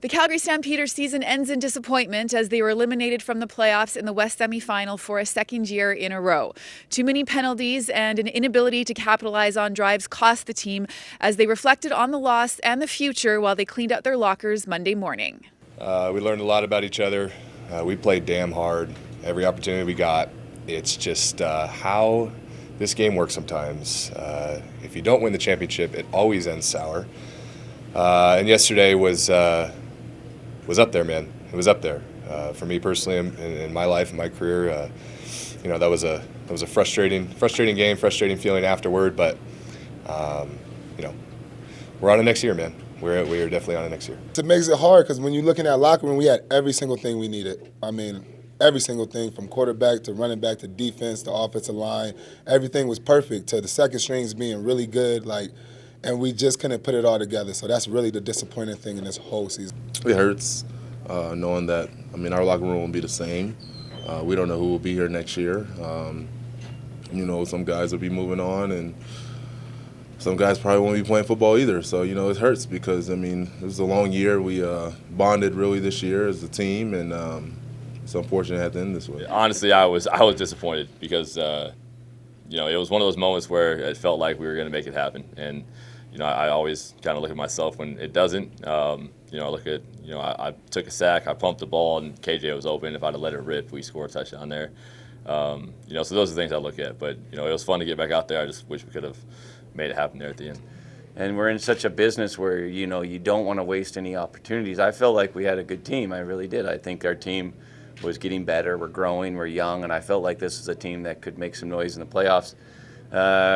The Calgary Stampeders season ends in disappointment as they were eliminated from the playoffs in the West semifinal for a second year in a row. Too many penalties and an inability to capitalize on drives cost the team as they reflected on the loss and the future while they cleaned out their lockers Monday morning. We learned a lot about each other. We played damn hard every opportunity we got. It's just how this game works sometimes. If you don't win the championship, it always ends sour. And yesterday was up there, man. It was up there for me personally in my life and my career. That was a frustrating game, frustrating feeling afterward. But we're on to next year, man. We are definitely on to next year. It makes it hard because when you look in that locker room, we had every single thing we needed. I mean, every single thing from quarterback to running back to defense to offensive line. Everything was perfect to the second strings being really good. And we just couldn't put it all together. So that's really the disappointing thing in this whole season. It hurts knowing that, our locker room won't be the same. We don't know who will be here next year. Some guys will be moving on, and some guys probably won't be playing football either. So, it hurts because, it was a long year. We bonded really this year as a team, and it's unfortunate it had to end this way. Honestly, I was disappointed because, it was one of those moments where it felt like we were going to make it happen. And, I always kind of look at myself when it doesn't. I look at, I took a sack, I pumped the ball, and KJ was open. If I'd have let it rip, we scored a touchdown there. So those are the things I look at. But, it was fun to get back out there. I just wish we could have made it happen there at the end. And we're in such a business where, you don't want to waste any opportunities. I felt like we had a good team. I really did. I think our team was getting better. We're growing. We're young. And I felt like this is a team that could make some noise in the playoffs.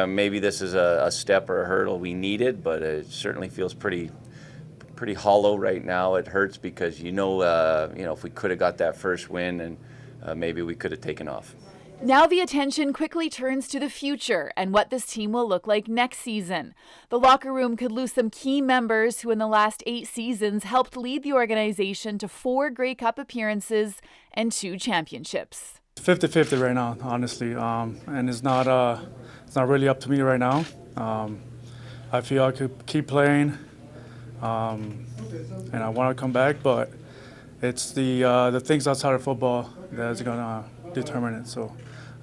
Maybe this is a step or a hurdle we needed, but it certainly feels pretty hollow right now. It hurts because if we could have got that first win, and maybe we could have taken off. Now the attention quickly turns to the future and what this team will look like next season. The locker room could lose some key members who in the last 8 seasons helped lead the organization to 4 Grey Cup appearances and 2 championships. 50-50 right now, honestly, and it's not really up to me right now. I feel I could keep playing, and I want to come back, but it's the things outside of football that's gonna determine it. So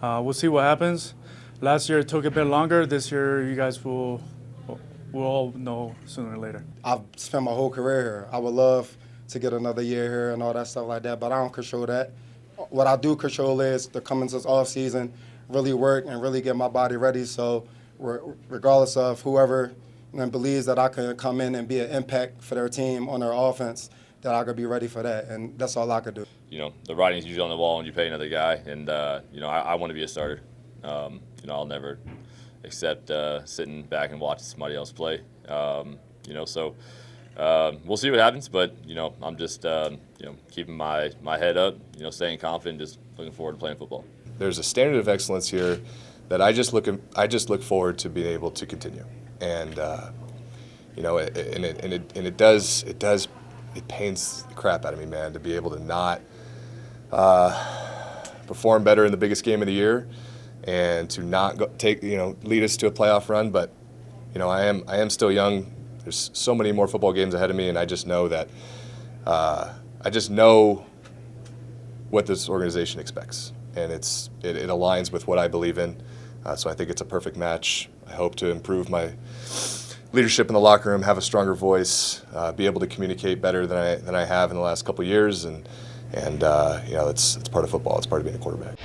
we'll see what happens. Last year it took a bit longer. This year you guys will all know sooner or later. I've spent my whole career here. I would love to get another year here and all that stuff like that, but I don't control that. What I do control is the coming to this off season, really work and really get my body ready. So regardless of whoever believes that I can come in and be an impact for their team on their offense, that I could be ready for that, and that's all I could do. The writing's usually on the wall when you pay another guy, and I want to be a starter. I'll never accept sitting back and watching somebody else play. So we'll see what happens, but I'm just keeping my head up, staying confident, just looking forward to playing football. There's a standard of excellence here that I just look forward to being able to continue, and it pains the crap out of me, man, to be able to not perform better in the biggest game of the year, and to not lead us to a playoff run. But I am still young. There's so many more football games ahead of me, and I just know that I just know what this organization expects, and it aligns with what I believe in. So I think it's a perfect match. I hope to improve my leadership in the locker room, have a stronger voice, be able to communicate better than I have in the last couple of years, and it's part of football. It's part of being a quarterback.